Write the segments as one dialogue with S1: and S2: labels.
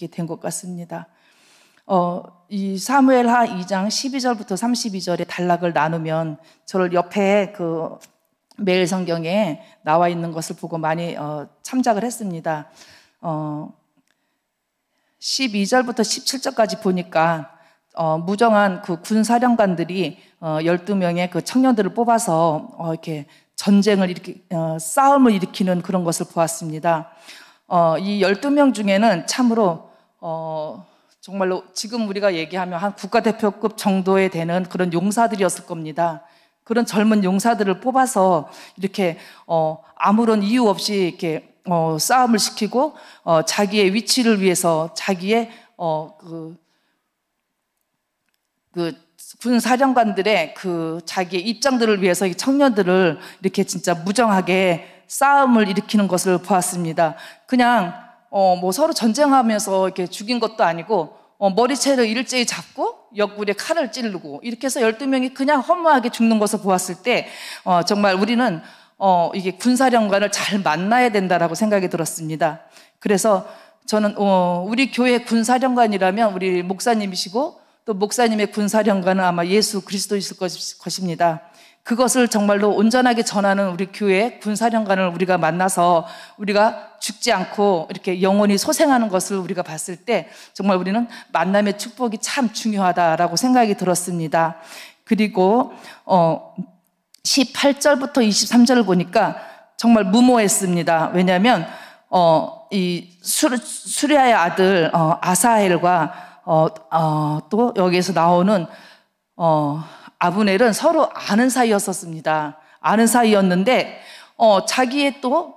S1: 있게 된 것 같습니다. 이 사무엘하 2장 12절부터 32절의 단락을 나누면 저를 옆에 그 매일 성경에 나와 있는 것을 보고 많이 참작을 했습니다. 12절부터 17절까지 보니까 무정한 그 군사령관들이 12명의 그 청년들을 뽑아서 이렇게 전쟁을 싸움을 일으키는 그런 것을 보았습니다. 이 12명 중에는 참으로 정말로 지금 우리가 얘기하면 한 국가대표급 정도에 되는 그런 용사들이었을 겁니다. 그런 젊은 용사들을 뽑아서 이렇게 아무런 이유 없이 이렇게 싸움을 시키고 자기의 위치를 위해서 자기의 군사령관들의 자기의 입장들을 위해서 이 청년들을 이렇게 진짜 무정하게 싸움을 일으키는 것을 보았습니다. 그냥 뭐 서로 전쟁하면서 이렇게 죽인 것도 아니고 머리채를 일제히 잡고 옆구리에 칼을 찌르고 이렇게 해서 12명이 그냥 허무하게 죽는 것을 보았을 때 정말 우리는 이게 군사령관을 잘 만나야 된다라고 생각이 들었습니다. 그래서 저는 우리 교회 군사령관이라면 우리 목사님이시고 또 목사님의 군사령관은 아마 예수 그리스도이실 것입니다. 그것을 정말로 온전하게 전하는 우리 교회 군사령관을 우리가 만나서 우리가 죽지 않고 이렇게 영원히 소생하는 것을 우리가 봤을 때 정말 우리는 만남의 축복이 참 중요하다라고 생각이 들었습니다. 그리고 18절부터 23절을 보니까 정말 무모했습니다. 왜냐하면 이 수리아의 아들 아사헬과 또 여기에서 나오는 아브넬은 서로 아는 사이였었습니다. 아는 사이였는데 자기의 또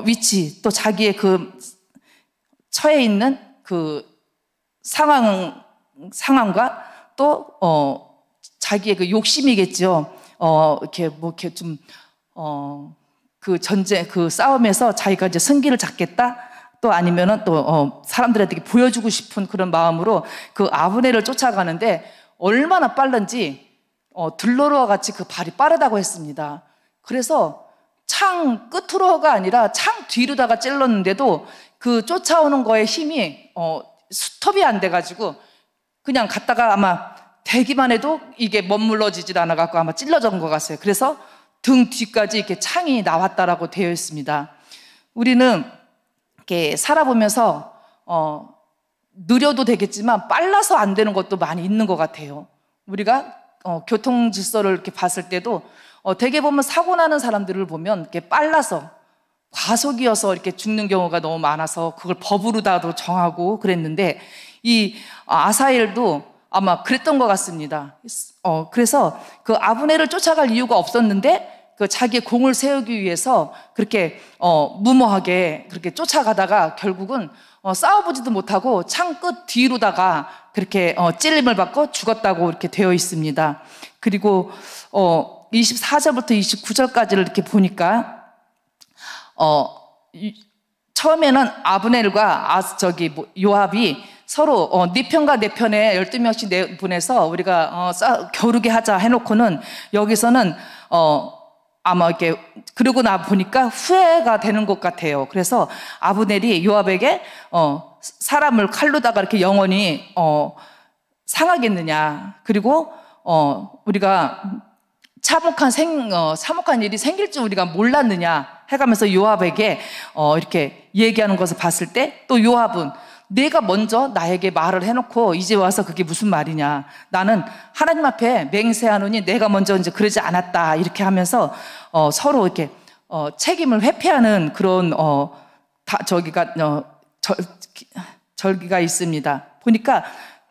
S1: 위치 또 자기의 그 처해 있는 그 상황과 또 자기의 그 욕심이겠죠. 이렇게 좀 그 전쟁 그 싸움에서 자기가 이제 승기를 잡겠다. 또 아니면은 또 사람들한테 보여주고 싶은 그런 마음으로 그 아브넬을 쫓아가는데 얼마나 빠른지 들러리와 같이 그 발이 빠르다고 했습니다. 그래서 창 끝으로가 아니라 창 뒤로다가 찔렀는데도 그 쫓아오는 거에 힘이 스톱이 안 돼가지고 그냥 갔다가 아마 대기만 해도 이게 멋물러지질 않아갖고 아마 찔러진 것 같아요. 그래서 등 뒤까지 이렇게 창이 나왔다라고 되어 있습니다. 우리는 이렇게 살아보면서 느려도 되겠지만 빨라서 안 되는 것도 많이 있는 것 같아요. 우리가 교통 질서를 이렇게 봤을 때도 되게 보면 사고 나는 사람들을 보면 이렇게 빨라서 과속이어서 이렇게 죽는 경우가 너무 많아서 그걸 법으로다도 정하고 그랬는데 이 아사엘도 아마 그랬던 것 같습니다. 그래서 그 아브넬을 쫓아갈 이유가 없었는데 그 자기의 공을 세우기 위해서 그렇게 무모하게 그렇게 쫓아가다가 결국은 싸워보지도 못하고 창 끝 뒤로다가 그렇게 찔림을 받고 죽었다고 이렇게 되어 있습니다. 그리고 24절부터 29절까지를 이렇게 보니까 처음에는 아브넬과 요압이 서로 네 편과 내 편에 12명씩 내보내서 우리가 겨루게 하자 해놓고는 여기서는 아마 이렇게 그러고 나 보니까 후회가 되는 것 같아요. 그래서 아브넬이 요압에게 사람을 칼로다가 이렇게 영원히 상하겠느냐, 그리고 우리가 참혹한 일이 생길 줄 우리가 몰랐느냐 해가면서 요압에게 이렇게 얘기하는 것을 봤을 때 또 요압은 내가 먼저 나에게 말을 해놓고 이제 와서 그게 무슨 말이냐, 나는 하나님 앞에 맹세하노니 내가 먼저 이제 그러지 않았다 이렇게 하면서 서로 이렇게 책임을 회피하는 그런 절기가 있습니다. 보니까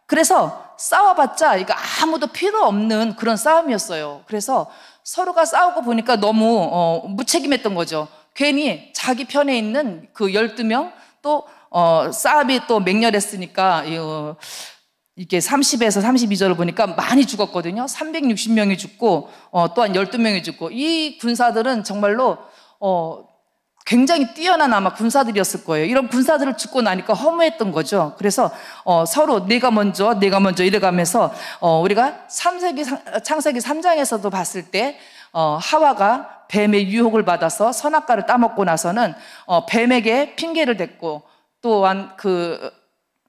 S1: 그래서 싸워봤자 이거 아무도 필요 없는 그런 싸움이었어요. 그래서 서로가 싸우고 보니까 너무 무책임했던 거죠. 괜히 자기 편에 있는 그 12명 또 싸움이 또 맹렬했으니까 이게 30에서 32절을 보니까 많이 죽었거든요. 360명이 죽고 또한 12명이 죽고, 이 군사들은 정말로 굉장히 뛰어난 아마 군사들이었을 거예요. 이런 군사들을 죽고 나니까 허무했던 거죠. 그래서 서로 내가 먼저 이래가면서 우리가 창세기 3장에서도 봤을 때 하와가 뱀의 유혹을 받아서 선악과를 따먹고 나서는 뱀에게 핑계를 댔고, 또한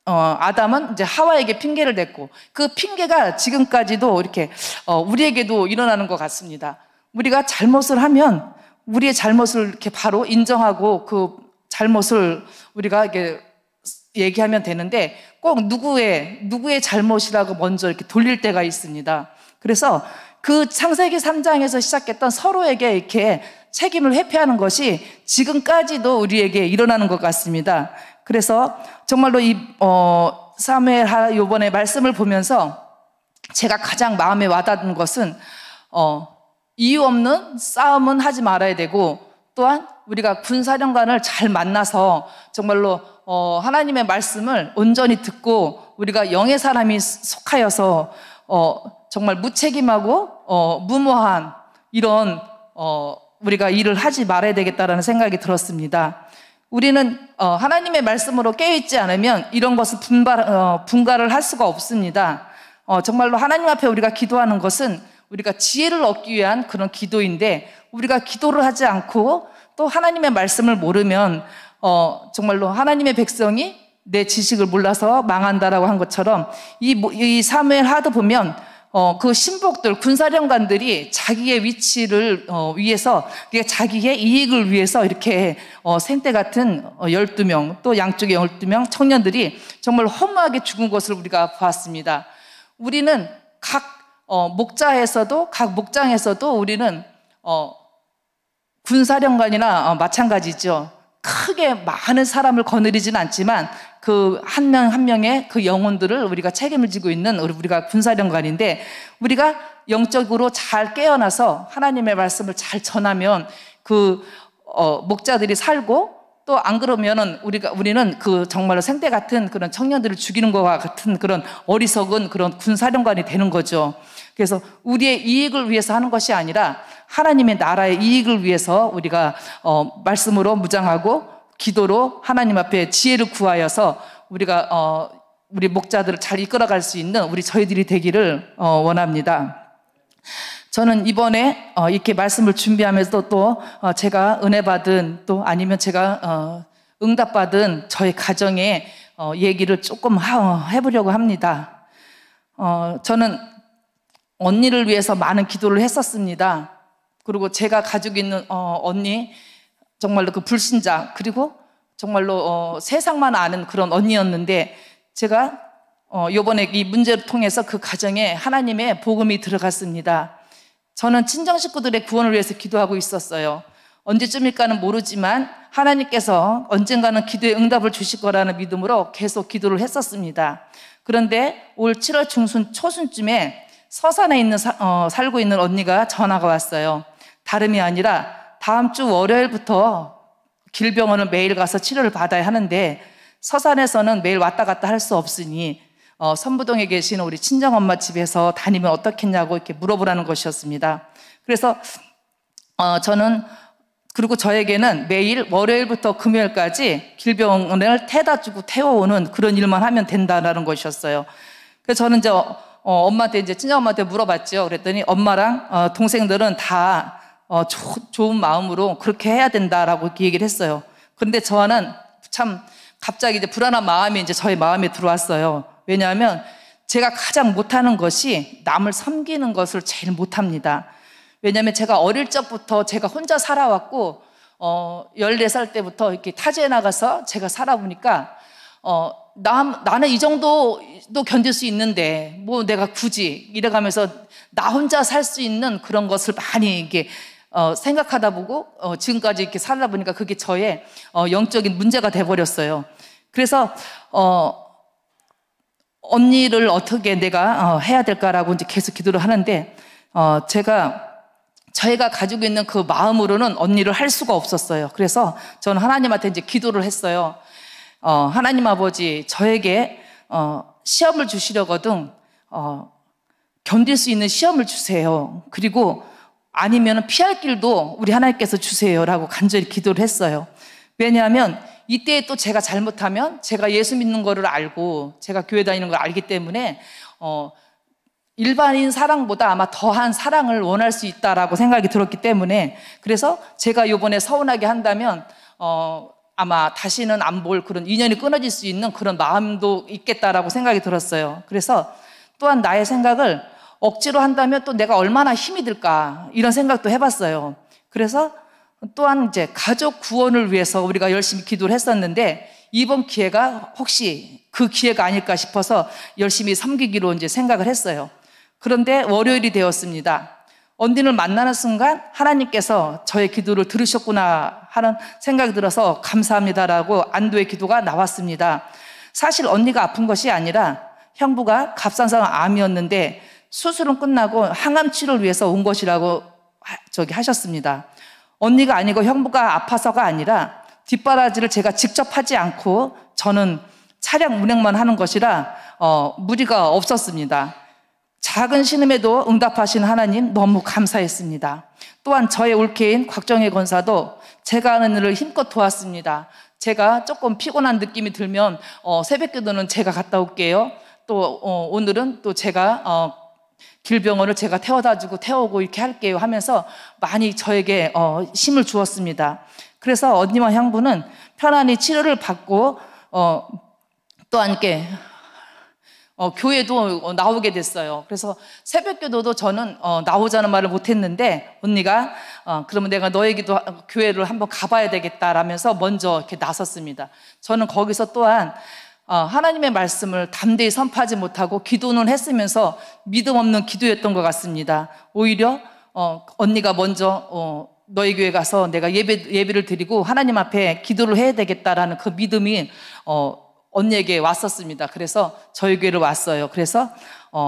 S1: 아담은 이제 하와에게 핑계를 댔고 그 핑계가 지금까지도 이렇게 우리에게도 일어나는 것 같습니다. 우리가 잘못을 하면 우리의 잘못을 이렇게 바로 인정하고 그 잘못을 우리가 이렇게 얘기하면 되는데 꼭 누구의 잘못이라고 먼저 이렇게 돌릴 때가 있습니다. 그래서 그 창세기 3장에서 시작했던 서로에게 이렇게 책임을 회피하는 것이 지금까지도 우리에게 일어나는 것 같습니다. 그래서 정말로 이 사무엘 요번에 말씀을 보면서 제가 가장 마음에 와닿는 것은 이유 없는 싸움은 하지 말아야 되고 또한 우리가 군사령관을 잘 만나서 정말로 하나님의 말씀을 온전히 듣고 우리가 영의 사람이 속하여서 정말 무책임하고 무모한 이런 우리가 일을 하지 말아야 되겠다라는 생각이 들었습니다. 우리는 하나님의 말씀으로 깨어있지 않으면 이런 것을 분갈을 할 수가 없습니다. 정말로 하나님 앞에 우리가 기도하는 것은 우리가 지혜를 얻기 위한 그런 기도인데 우리가 기도를 하지 않고 또 하나님의 말씀을 모르면 정말로 하나님의 백성이 내 지식을 몰라서 망한다라고 한 것처럼 이 사무엘 하도 보면 그 신복들 군사령관들이 자기의 위치를 위해서 자기의 이익을 위해서 이렇게 생떼 같은 12명 또 양쪽에 12명 청년들이 정말 허무하게 죽은 것을 우리가 보았습니다. 우리는 각 목장에서도 우리는 군사령관이나 마찬가지죠. 크게 많은 사람을 거느리지는 않지만 그 한 명 한 명의 그 영혼들을 우리가 책임을 지고 있는 우리가 군사령관인데 우리가 영적으로 잘 깨어나서 하나님의 말씀을 잘 전하면 그 목자들이 살고 또 안 그러면은 우리는 그 정말로 생떼 같은 그런 청년들을 죽이는 것과 같은 그런 어리석은 그런 군사령관이 되는 거죠. 그래서 우리의 이익을 위해서 하는 것이 아니라 하나님의 나라의 이익을 위해서 우리가 말씀으로 무장하고 기도로 하나님 앞에 지혜를 구하여서 우리가 우리 목자들을 잘 이끌어갈 수 있는 저희들이 되기를 원합니다. 저는 이번에 이렇게 말씀을 준비하면서 또 제가 은혜 받은 또 아니면 제가 응답받은 저의 가정의 얘기를 조금 해보려고 합니다. 저는 언니를 위해서 많은 기도를 했었습니다. 그리고 제가 가지고 있는 언니 정말로 그 불신자 그리고 정말로 세상만 아는 그런 언니였는데 제가 요번에 이 문제를 통해서 그 가정에 하나님의 복음이 들어갔습니다. 저는 친정 식구들의 구원을 위해서 기도하고 있었어요. 언제쯤일까는 모르지만 하나님께서 언젠가는 기도의 응답을 주실 거라는 믿음으로 계속 기도를 했었습니다. 그런데 올 7월 중순 초순쯤에 서산에 살고 있는 언니가 전화가 왔어요. 다름이 아니라 다음 주 월요일부터 길병원을 매일 가서 치료를 받아야 하는데 서산에서는 매일 왔다 갔다 할 수 없으니 선부동에 계신 우리 친정엄마 집에서 다니면 어떻겠냐고 이렇게 물어보라는 것이었습니다. 그래서 그리고 저에게는 매일 월요일부터 금요일까지 길병원을 태다 주고 태워오는 그런 일만 하면 된다는 것이었어요. 그래서 저는 이제 친정엄마한테 물어봤죠. 그랬더니 엄마랑 동생들은 다 좋은 마음으로 그렇게 해야 된다라고 이렇게 얘기를 했어요. 그런데 저는 참 갑자기 이제 불안한 마음이 이제 저의 마음에 들어왔어요. 왜냐하면 제가 가장 못하는 것이 남을 섬기는 것을 제일 못합니다. 왜냐하면 제가 어릴 적부터 제가 혼자 살아왔고 14살 때부터 이렇게 타지에 나가서 제가 살아보니까 나는 이 정도도 견딜 수 있는데 뭐 내가 굳이 이래가면서 나 혼자 살 수 있는 그런 것을 많이 이게 생각하다 보고 지금까지 이렇게 살다 보니까 그게 저의 영적인 문제가 돼버렸어요. 그래서 언니를 어떻게 내가 해야 될까라고 이제 계속 기도를 하는데 저희가 가지고 있는 그 마음으로는 언니를 할 수가 없었어요. 그래서 저는 하나님한테 이제 기도를 했어요. 하나님 아버지, 저에게 시험을 주시려거든 견딜 수 있는 시험을 주세요. 그리고 아니면 피할 길도 우리 하나님께서 주세요라고 간절히 기도를 했어요. 왜냐하면 이때 또 제가 잘못하면 제가 예수 믿는 거를 알고 제가 교회 다니는 걸 알기 때문에 일반인 사랑보다 아마 더한 사랑을 원할 수 있다라고 생각이 들었기 때문에 그래서 제가 이번에 서운하게 한다면 아마 다시는 안 볼 그런 인연이 끊어질 수 있는 그런 마음도 있겠다라고 생각이 들었어요. 그래서 또한 나의 생각을 억지로 한다면 또 내가 얼마나 힘이 들까 이런 생각도 해봤어요. 그래서 또한 이제 가족 구원을 위해서 우리가 열심히 기도를 했었는데 이번 기회가 혹시 그 기회가 아닐까 싶어서 열심히 섬기기로 이제 생각을 했어요. 그런데 월요일이 되었습니다. 언니를 만나는 순간 하나님께서 저의 기도를 들으셨구나 하는 생각이 들어서 감사합니다라고 안도의 기도가 나왔습니다. 사실 언니가 아픈 것이 아니라 형부가 갑상선 암이었는데 수술은 끝나고 항암 치료를 위해서 온 것이라고 하셨습니다. 언니가 아니고 형부가 아파서가 아니라 뒷바라지를 제가 직접 하지 않고 저는 차량 운행만 하는 것이라 무리가 없었습니다. 작은 신음에도 응답하신 하나님 너무 감사했습니다. 또한 저의 올케인 곽정혜 권사도 제가 하는 일을 힘껏 도왔습니다. 제가 조금 피곤한 느낌이 들면 새벽기도는 제가 갔다 올게요. 또 오늘은 또 제가 길병원을 제가 태워다주고 태우고 이렇게 할게요 하면서 많이 저에게 힘을 주었습니다. 그래서 언니와 형부는 편안히 치료를 받고 또 함께 교회도 나오게 됐어요. 그래서 새벽기도도 저는 나오자는 말을 못했는데 언니가 그러면 내가 너의 기도 교회를 한번 가봐야 되겠다라면서 먼저 이렇게 나섰습니다. 저는 거기서 또한 하나님의 말씀을 담대히 선포하지 못하고 기도는 했으면서 믿음 없는 기도였던 것 같습니다. 오히려 언니가 먼저 너희 교회 가서 내가 예배를 드리고 하나님 앞에 기도를 해야 되겠다라는 그 믿음이 언니에게 왔었습니다. 그래서 저희 교회를 왔어요. 그래서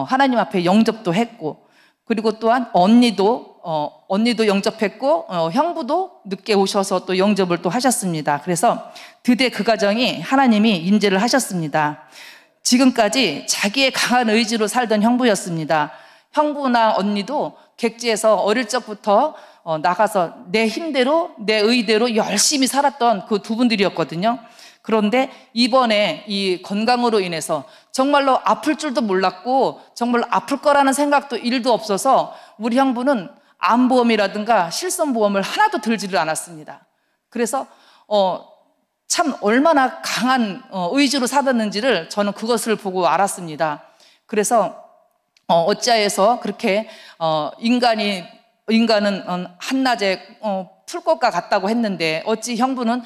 S1: 하나님 앞에 영접도 했고, 그리고 또한 언니도 영접했고 형부도 늦게 오셔서 또 영접을 또 하셨습니다. 그래서 드디어 그 가정이 하나님이 인재를 하셨습니다. 지금까지 자기의 강한 의지로 살던 형부였습니다. 형부나 언니도 객지에서 어릴 적부터 나가서 내 힘대로 내 의대로 열심히 살았던 그 두 분들이었거든요. 그런데 이번에 이 건강으로 인해서 정말로 아플 줄도 몰랐고 정말 아플 거라는 생각도 1도 없어서 우리 형부는 암보험이라든가 실손보험을 하나도 들지를 않았습니다. 그래서 참 얼마나 강한 의지로 살았는지를 저는 그것을 보고 알았습니다. 그래서 어찌하여서 그렇게 인간은 한낮에 풀 것과 같다고 했는데 어찌 형부는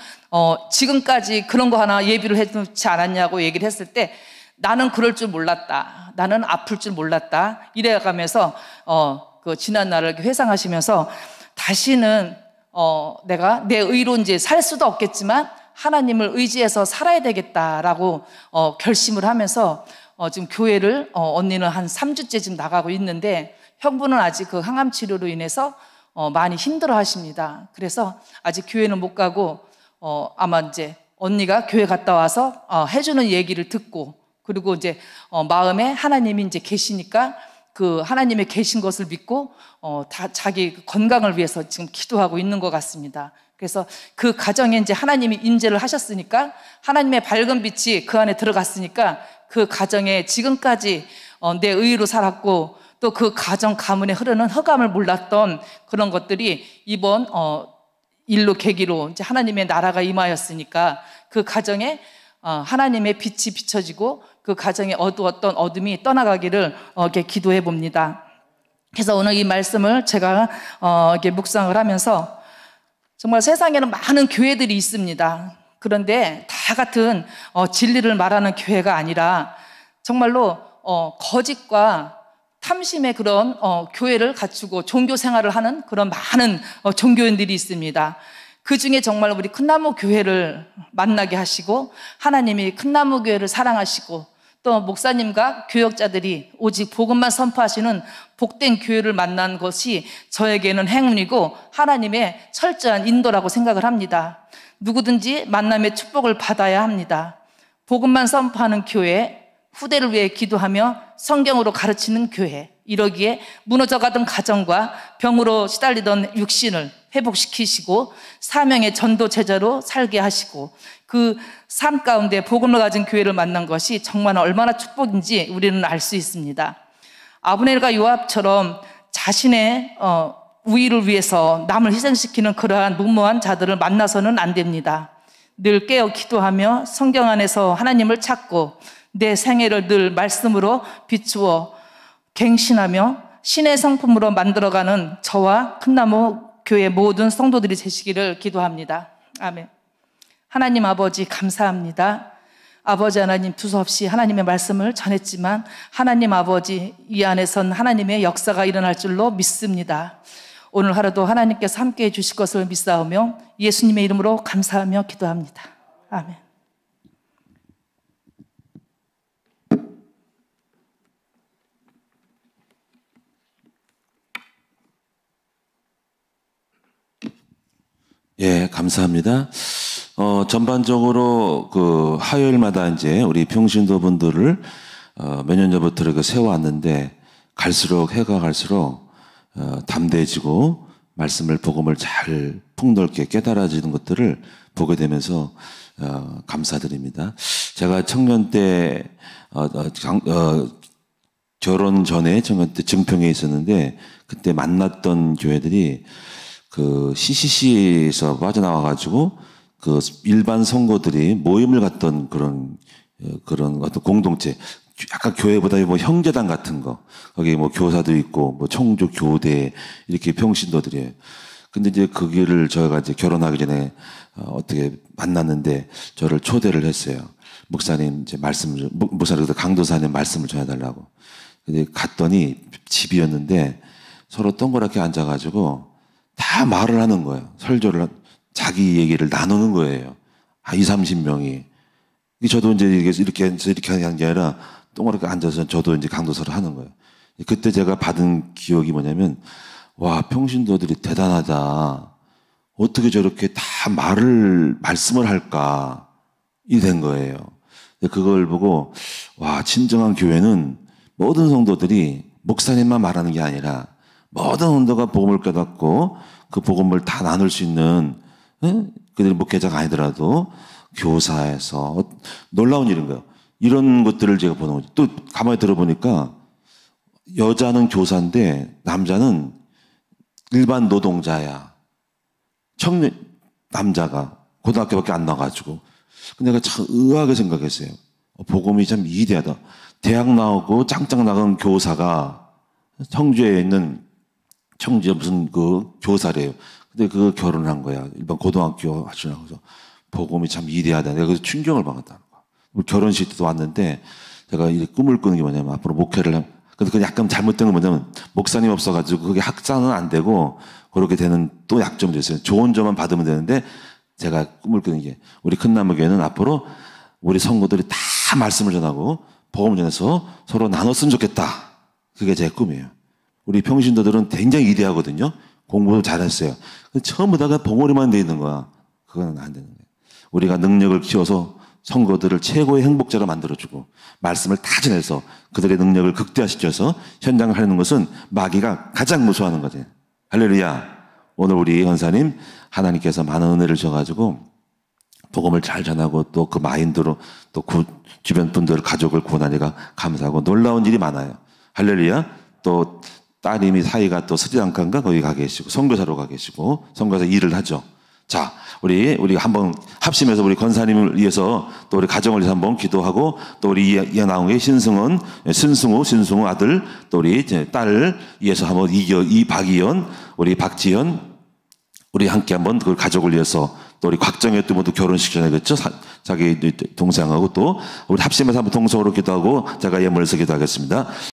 S1: 지금까지 그런 거 하나 예비를 해놓지 않았냐고 얘기를 했을 때 나는 그럴 줄 몰랐다. 나는 아플 줄 몰랐다. 이래가면서 그 지난 날을 회상하시면서 다시는 내가 내 의로 이제 살 수도 없겠지만 하나님을 의지해서 살아야 되겠다라고 결심을 하면서 지금 교회를 언니는 한 3주째 지금 나가고 있는데 형부는 아직 그 항암 치료로 인해서 많이 힘들어 하십니다. 그래서 아직 교회는 못 가고 아마 이제 언니가 교회 갔다 와서 해주는 얘기를 듣고 그리고 이제 마음에 하나님이 이제 계시니까 그 하나님의 계신 것을 믿고 다 자기 건강을 위해서 지금 기도하고 있는 것 같습니다. 그래서 그 가정에 이제 하나님이 인재를 하셨으니까 하나님의 밝은 빛이 그 안에 들어갔으니까 그 가정에 지금까지 내 의로 살았고 또 그 가정 가문에 흐르는 흑암을 몰랐던 그런 것들이 이번 일로 계기로 이제 하나님의 나라가 임하였으니까 그 가정에 하나님의 빛이 비춰지고 그 가정에 어두웠던 어둠이 떠나가기를 이렇게 기도해 봅니다. 그래서 오늘 이 말씀을 제가 이렇게 묵상을 하면서 정말 세상에는 많은 교회들이 있습니다. 그런데 다 같은 진리를 말하는 교회가 아니라 정말로 거짓과 탐심의 그런 교회를 갖추고 종교 생활을 하는 그런 많은 종교인들이 있습니다. 그 중에 정말 우리 큰나무 교회를 만나게 하시고 하나님이 큰나무 교회를 사랑하시고 또 목사님과 교역자들이 오직 복음만 선포하시는 복된 교회를 만난 것이 저에게는 행운이고 하나님의 철저한 인도라고 생각을 합니다. 누구든지 만남의 축복을 받아야 합니다. 복음만 선포하는 교회, 후대를 위해 기도하며 성경으로 가르치는 교회, 이러기에 무너져가던 가정과 병으로 시달리던 육신을 회복시키시고 사명의 전도 제자로 살게 하시고 그 삶 가운데 복음을 가진 교회를 만난 것이 정말 얼마나 축복인지 우리는 알 수 있습니다. 아브넬과 요압처럼 자신의 우위를 위해서 남을 희생시키는 그러한 무모한 자들을 만나서는 안 됩니다. 늘 깨어 기도하며 성경 안에서 하나님을 찾고 내 생애를 늘 말씀으로 비추어 갱신하며 신의 성품으로 만들어가는 저와 큰나무 교회 모든 성도들이 되시기를 기도합니다. 아멘. 하나님 아버지 감사합니다. 아버지 하나님 두서없이 하나님의 말씀을 전했지만 하나님 아버지 이 안에선 하나님의 역사가 일어날 줄로 믿습니다. 오늘 하루도 하나님께서 함께해 주실 것을 믿사오며 예수님의 이름으로 감사하며 기도합니다. 아멘.
S2: 예, 감사합니다. 전반적으로 그 화요일마다 이제 우리 평신도 분들을 몇 년 전부터 이렇게 세워왔는데 갈수록 해가 갈수록 담대해지고 말씀을 복음을 잘 폭넓게 깨달아지는 것들을 보게 되면서 감사드립니다. 제가 청년 때 결혼 전에 청년 때 증평에 있었는데 그때 만났던 교회들이 그 CCC에서 빠져나와가지고 그 일반 성도들이 모임을 갖던 그런 어떤 공동체, 약간 교회보다 뭐 형제단 같은 거, 거기 뭐 교사도 있고 뭐 청주 교대 이렇게 평신도들이에요. 근데 이제 그 길을 저희가 이제 결혼하기 전에 어떻게 만났는데 저를 초대를 했어요. 목사님 이제 목사님 강도사님 말씀을 전해달라고. 근데 갔더니 집이었는데 서로 동그랗게 앉아가지고 다 말을 하는 거예요. 설교를, 자기 얘기를 나누는 거예요. 20, 30명이. 저도 이제 이렇게 하는 게 아니라 동그랗게 앉아서 저도 이제 강도사를 하는 거예요. 그때 제가 받은 기억이 뭐냐면, 와, 평신도들이 대단하다. 어떻게 저렇게 다 말씀을 할까. 이 된 거예요. 그걸 보고, 와, 진정한 교회는 모든 성도들이 목사님만 말하는 게 아니라 모든 성도가 복음을 깨닫고 그 복음을 다 나눌 수 있는, 그들이 목회자가 아니더라도 교사에서 놀라운 일인 거예요. 이런 것들을 제가 보는 거죠. 또 가만히 들어보니까 여자는 교사인데 남자는 일반 노동자야. 남자가 고등학교밖에 안 나가지고. 근데 내가 참 의아하게 생각했어요. 복음이 참 이대하다. 대학 나오고 짱짱 나간 교사가 청주에 있는 청주에 무슨 그 교사래요. 근데 그 결혼한 거야. 일반 고등학교 하시라고 해서 복음이 참 이대하다. 내가 그래서 충격을 받았다는 거야. 결혼식 때도 왔는데 제가 이 꿈을 꾸는 게 뭐냐면 앞으로 목회를 근데 그 약간 잘못된 건 뭐냐면 목사님 없어가지고 그게 학사는 안 되고 그렇게 되는 또 약점도 있어요. 좋은 점만 받으면 되는데 제가 꿈을 꾸는 게 우리 큰나무교회는 앞으로 우리 성도들이 다 말씀을 전하고 복음을 전해서 서로 나눴으면 좋겠다. 그게 제 꿈이에요. 우리 평신도들은 굉장히 이대하거든요. 공부도 잘했어요. 처음부터 다 봉오리만 돼 있는 거야. 그건 안 되는 거예요. 우리가 능력을 키워서 성도들을 최고의 행복자로 만들어주고 말씀을 다 전해서 그들의 능력을 극대화시켜서 현장을 하려는 것은 마귀가 가장 무서워하는 거지. 할렐루야. 오늘 우리 권사님 하나님께서 많은 은혜를 주셔가지고 복음을 잘 전하고 또 그 마인드로 또 주변 분들 가족을 구원하니까 감사하고 놀라운 일이 많아요. 할렐루야. 또 따님이 사이가 또 스리랑카인가 거기 가 계시고 선교사로 가 계시고 선교사 일을 하죠. 자, 우리 한번 합심해서 우리 권사님을 위해서 또 우리 가정을 위해서 한번 기도하고 또 우리 이나웅의 신승우 아들 또 우리 딸을 위해서 한번 박이연 우리 박지연 우리 함께 한번 그 가족을 위해서 또 우리 곽정혜 또 모두 결혼시켜야겠죠. 자기 동생하고 또 우리 합심해서 한번 동성으로 기도하고 제가 예물에서 기도하겠습니다.